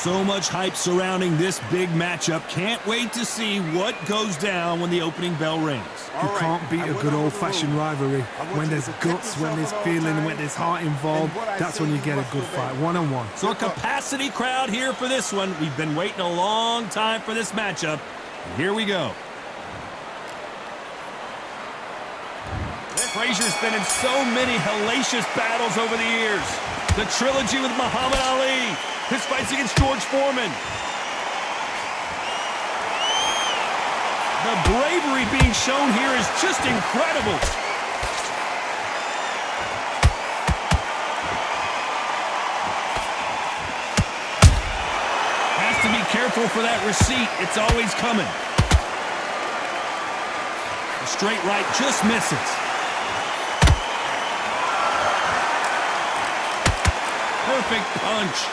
So much hype surrounding this big matchup. Can't wait to see what goes down when the opening bell rings. You can't beat a good old-fashioned rivalry. When there's guts, when there's feeling, when there's heart involved, that's when you get a good fight, one-on-one. So a capacity crowd here for this one. We've been waiting a long time for this matchup. And here we go. Frazier's been in so many hellacious battles over the years. The trilogy with Muhammad Ali, his fights against George Foreman. The bravery being shown here is just incredible. Has to be careful for that receipt. It's always coming. The straight right just misses. Perfect punch.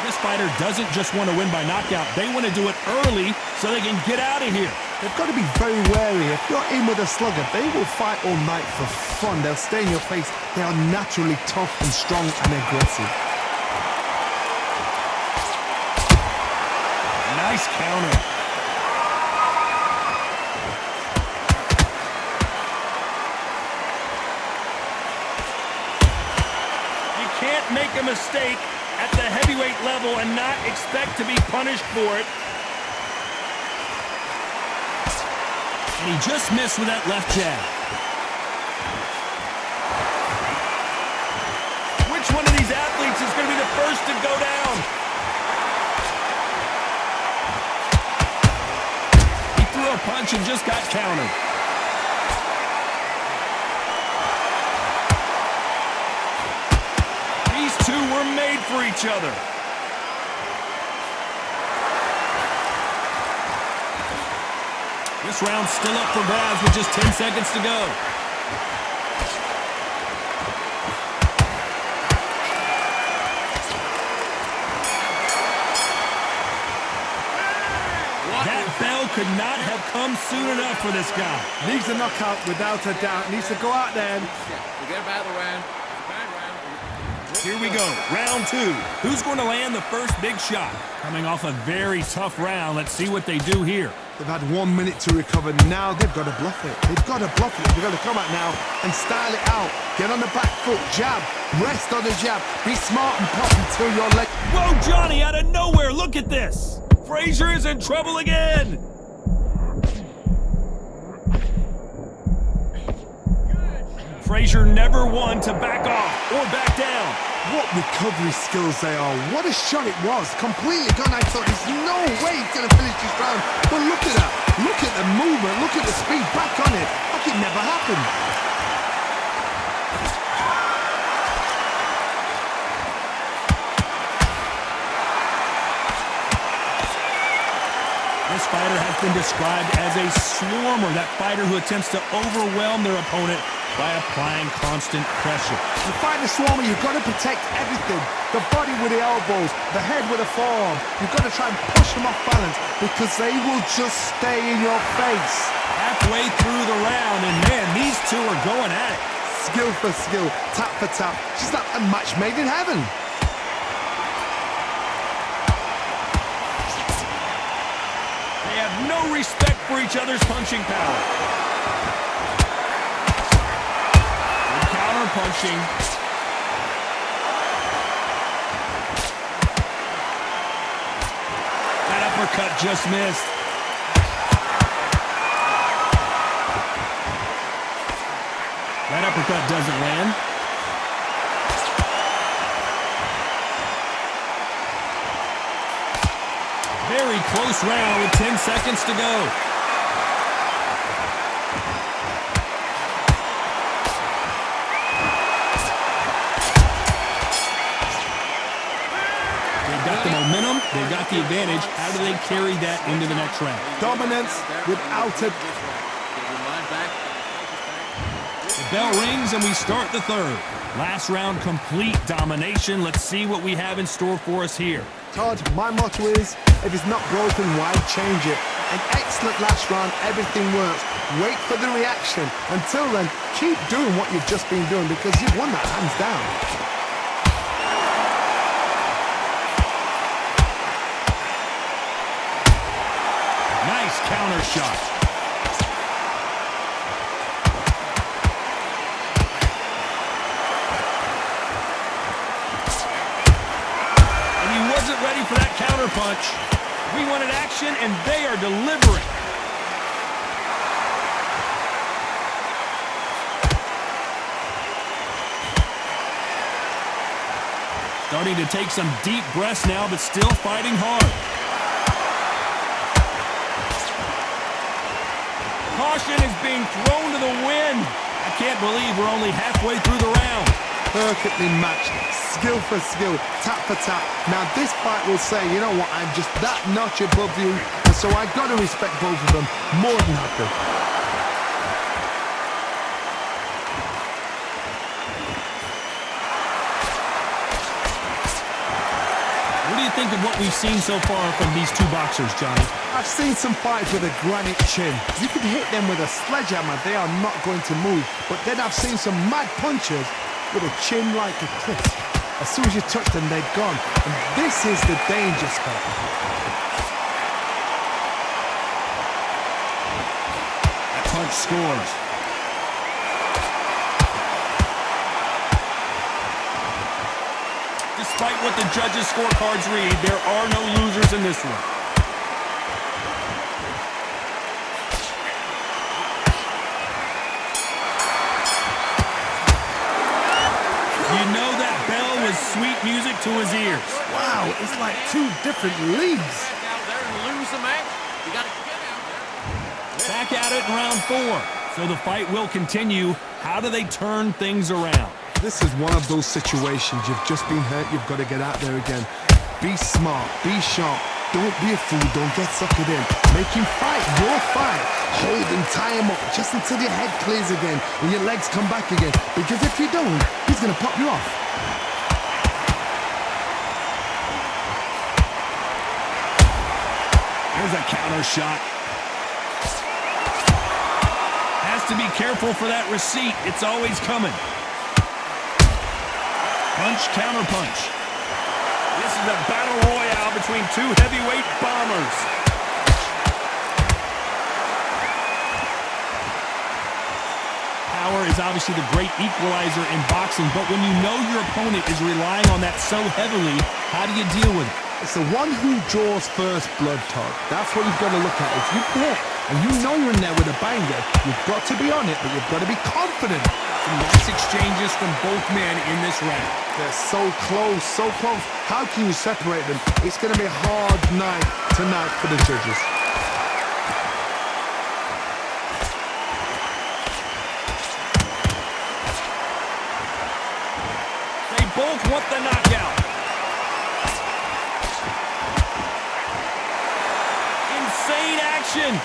This fighter doesn't just want to win by knockout. They want to do it early so they can get out of here. They've got to be very wary. If you're in with a slugger, they will fight all night for fun. They'll stay in your face. They are naturally tough and strong and aggressive. Nice counter. Can't make a mistake at the heavyweight level and not expect to be punished for it. And he just missed with that left jab. Which one of these athletes is going to be the first to go down? He threw a punch and just got countered. Two were made for each other. This round's still up for grabs with just 10 seconds to go. That bell could not have come soon enough for this guy. Needs a knockout without a doubt. Needs to go out there and... Forget about the round. Here we go, round two. Who's going to land the first big shot? Coming off a very tough round. Let's see what they do here. They've had 1 minute to recover. Now they've got to bluff it. They've got to bluff it. They've got to come out now and style it out. Get on the back foot, jab, rest on the jab. Be smart and pop until your leg... Whoa, Johnny, out of nowhere, look at this. Frazier is in trouble again. Frazier never one to back off or back down. What recovery skills they are. What a shot it was. Completely gone. I thought there's no way he's going to finish this round. But look at that. Look at the movement. Look at the speed. Back on it. Like it never happened. This fighter has been described as a swarmer, that fighter who attempts to overwhelm their opponent by applying constant pressure. You fight the swarmer, you've got to protect everything. The body with the elbows, the head with the forearm. You've got to try and push them off balance because they will just stay in your face. Halfway through the round, and man, these two are going at it. Skill for skill, tap for tap, just like a match made in heaven. They have no respect for each other's punching power. Punching. That uppercut just missed. That uppercut doesn't land. Very close round with 10 seconds to go. Momentum, they've got the advantage. How do they carry that into the next round? Dominance without a... The bell rings and we start the third. Last round, complete domination. Let's see what we have in store for us here. Todd, my motto is, if it's not broken, why change it? An excellent last round, everything works. Wait for the reaction. Until then, keep doing what you've just been doing because you've won that hands down. Nice counter shot. And he wasn't ready for that counter punch. We wanted action, and they are delivering. Starting to take some deep breaths now, but still fighting hard. Caution is being thrown to the wind. I can't believe we're only halfway through the round. Perfectly matched, skill for skill, tap for tap. Now this fight will say, you know what, I'm just that notch above you, and so I've got to respect both of them more than happy. What do you think of what we've seen so far from these two boxers, Johnny? I've seen some fights with a granite chin. You can hit them with a sledgehammer, they are not going to move. But then I've seen some mad punchers with a chin like a cliff. As soon as you touch them, they're gone. And this is the danger spot. That punch scores. Despite what the judges' scorecards read, there are no losers in this one. You know that bell was sweet music to his ears. Wow, it's like two different leagues. Back at it in round 4. So the fight will continue. How do they turn things around? This is one of those situations. You've just been hurt, you've got to get out there again. Be smart, be sharp. Don't be a fool, don't get suckered in. Make him fight your fight. Hold and tie him up just until your head clears again and your legs come back again. Because if you don't, he's going to pop you off. There's a counter shot. Has to be careful for that receipt. It's always coming. Punch, counter punch. This is a battle royale between two heavyweight bombers. Power is obviously the great equalizer in boxing, but when you know your opponent is relying on that so heavily, how do you deal with it? It's the one who draws first blood, Todd. That's what you've got to look at. If you hit and you know you're in there with a banger, you've got to be on it, but you've got to be confident. Some nice exchanges from both men in this round. They're so close, so close. How can you separate them? It's going to be a hard night tonight for the judges. They both want the knockout. Insane action.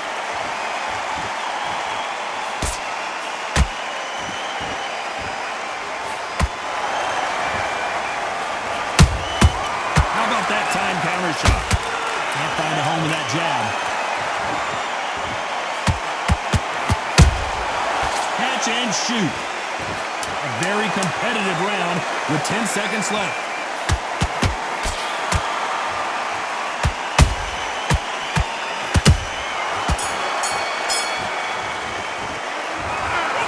That time counter shot. Can't find a home with that jab. Catch and shoot. A very competitive round with 10 seconds left.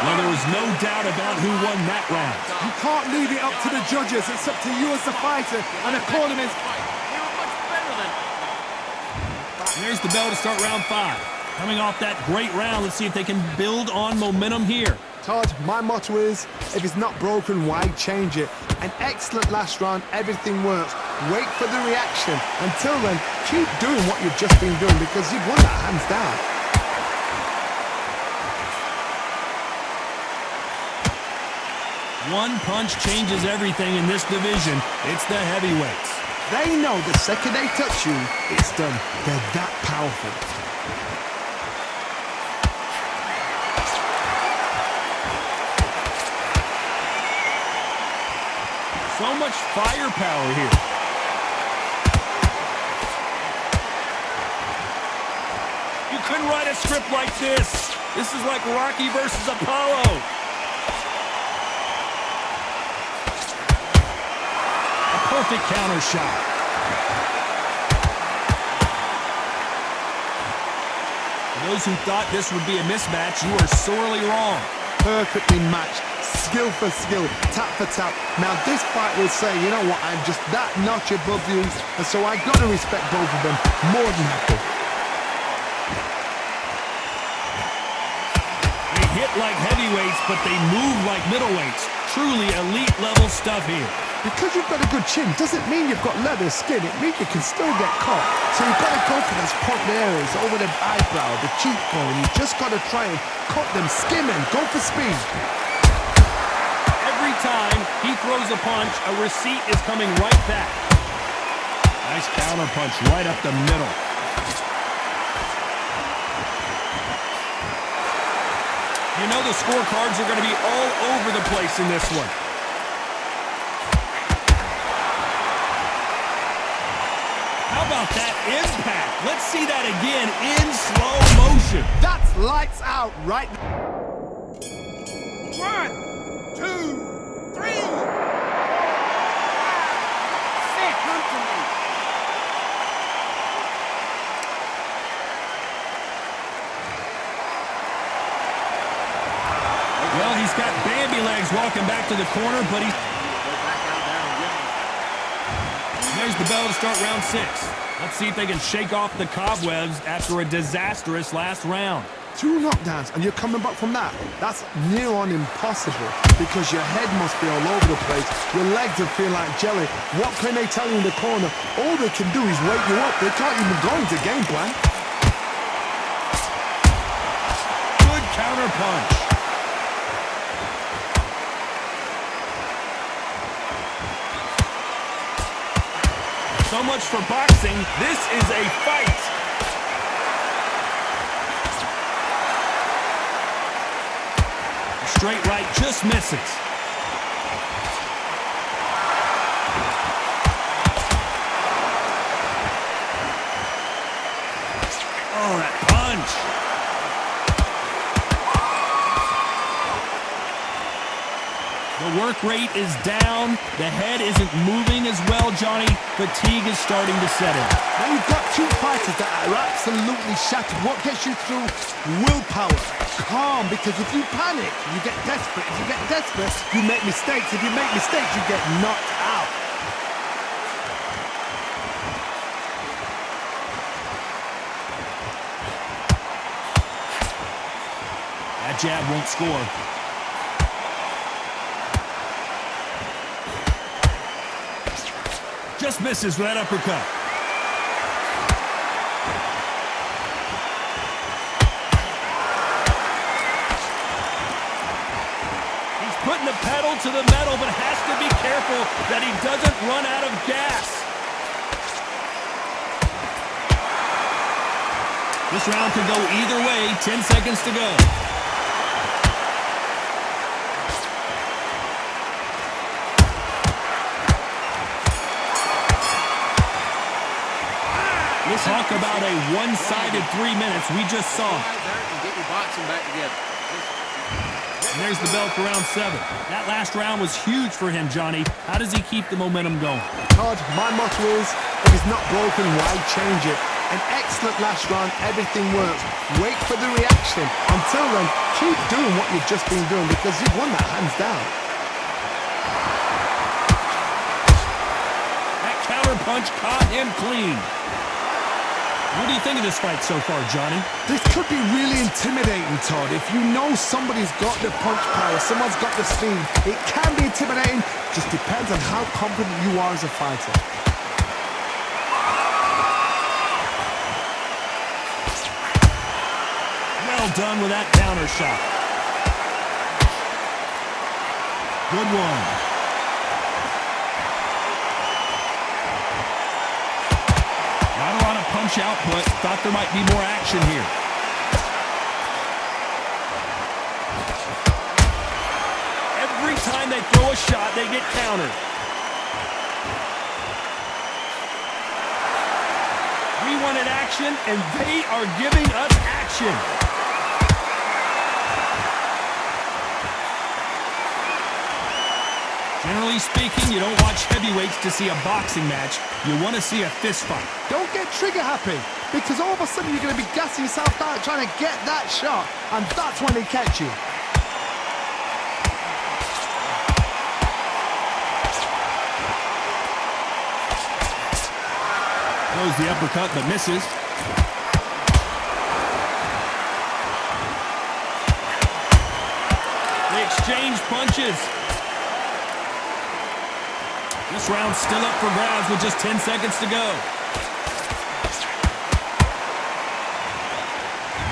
Well, there was no doubt about who won that round. You can't leave it up to the judges. It's up to you as the fighter and opponents. And there's the bell to start round 5. Coming off that great round, let's see if they can build on momentum here. Todd, my motto is, if it's not broken, why change it? An excellent last round, everything works. Wait for the reaction. Until then, keep doing what you've just been doing because you've won that hands down. One punch changes everything in this division. It's the heavyweights. They know the second they touch you, it's done. They're that powerful. So much firepower here. You couldn't write a script like this. This is like Rocky versus Apollo. A perfect counter shot. For those who thought this would be a mismatch, you are sorely wrong. Perfectly matched. Skill for skill, tap for tap. Now this fight will say, you know what, I'm just that notch above you, and so I got to respect both of them more than happy. They hit like heavyweights, but they move like middleweights. Truly elite level stuff here. Because you've got a good chin doesn't mean you've got leather skin. It means you can still get caught. So you've got to go for those point areas over the eyebrow, the cheekbone. You just got to try and cut them, skim and go for speed. Every time he throws a punch, a receipt is coming right back. Nice counter punch right up the middle. You know the scorecards are going to be all over the place in this one. How about that impact? Let's see that again in slow motion. That's lights out right now. 1, 2, 3. Say, come to me. Well, he's got Bambi legs walking back to the corner, but he's... There's the bell to start round 6. Let's see if they can shake off the cobwebs after a disastrous last round. 2 knockdowns and you're coming back from that. That's near on impossible because your head must be all over the place. Your legs will feel like jelly. What can they tell you in the corner? All they can do is wake you up. They can't even go into game plan. Good counter punch. So much for boxing. This is a fight. Straight right just misses. Oh, that punch. The work rate is down. The head isn't moving as well, Johnny. Fatigue is starting to set in. Now you've got 2 fighters that are absolutely shattered. What gets you through? Willpower. Calm, because if you panic, you get desperate. If you get desperate, you make mistakes. If you make mistakes, you get knocked out. That jab won't score. Just misses with that uppercut. He's putting the pedal to the metal, but has to be careful that he doesn't run out of gas. This round could go either way. 10 seconds to go. Talk about a one-sided 3 minutes. We just saw. Get your boxing back together. And there's the bell for round 7. That last round was huge for him, Johnny. How does he keep the momentum going? Todd, my motto is, if it's not broken, why change it? An excellent last round, everything works. Wait for the reaction. Until then, keep doing what you've just been doing because you've won that hands down. That counter punch caught him clean. What do you think of this fight so far, Johnny? This could be really intimidating, Todd. If you know somebody's got the punch power, someone's got the speed, it can be intimidating. Just depends on how confident you are as a fighter. Well done with that counter shot. Good one. Not a lot of punch output. Thought there might be more action here. Every time they throw a shot, they get countered. We wanted action, and they are giving us action. Generally speaking, you don't watch heavyweights to see a boxing match. You want to see a fist fight. Don't get trigger happy, because all of a sudden you're going to be gassing yourself out trying to get that shot, and that's when they catch you. Throws the uppercut but misses. They exchange punches. This round's still up for grabs with just 10 seconds to go.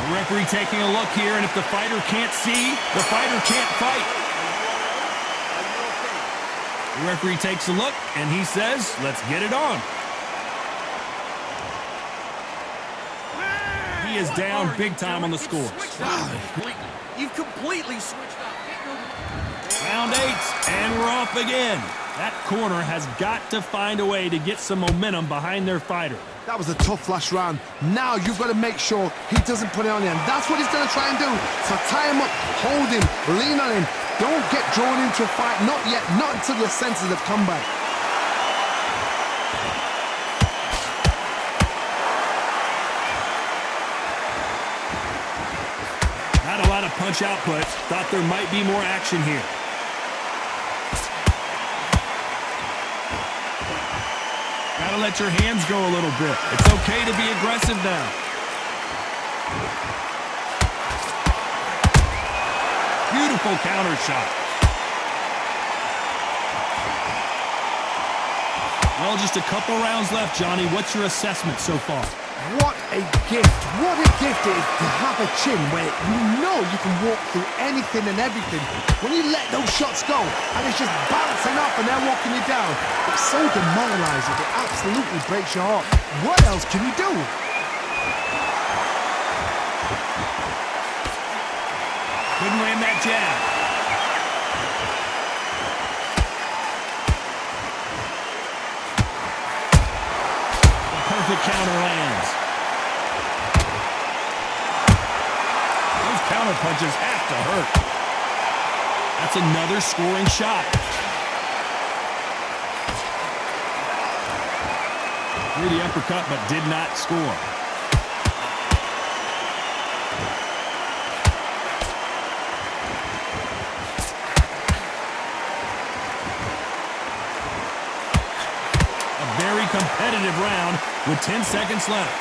The referee taking a look here, and if the fighter can't see, the fighter can't fight. The referee takes a look, and he says, let's get it on. He is down big time on the score. You've completely switched up. Round 8, and we're off again. That corner has got to find a way to get some momentum behind their fighter. That was a tough last round. Now you've got to make sure he doesn't put it on you, and that's what he's going to try and do. So tie him up, hold him, lean on him. Don't get drawn into a fight. Not yet, not until your senses have come back. Not a lot of punch output. Thought there might be more action here. Gotta let your hands go a little bit. It's okay to be aggressive now. Beautiful counter shot. Well, just a couple rounds left, Johnny. What's your assessment so far? What a gift. What a gift it is to have a chin where you know you can walk through anything and everything. When you let those shots go and it's just bouncing off and they're walking you down, it's so demoralizing. It absolutely breaks your heart. What else can you do? Couldn't land that jab. The perfect counter lands. Those counter punches have to hurt. That's another scoring shot. Threw the uppercut but did not score. Very competitive round with 10 seconds left.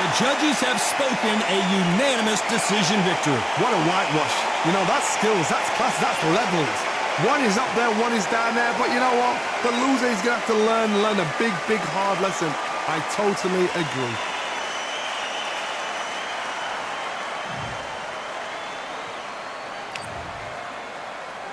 The judges have spoken a unanimous decision victory. What a whitewash. You know, that's skills, that's class, that's levels. One is up there, one is down there, but you know what? The loser is going to have to learn a big, hard lesson. I totally agree.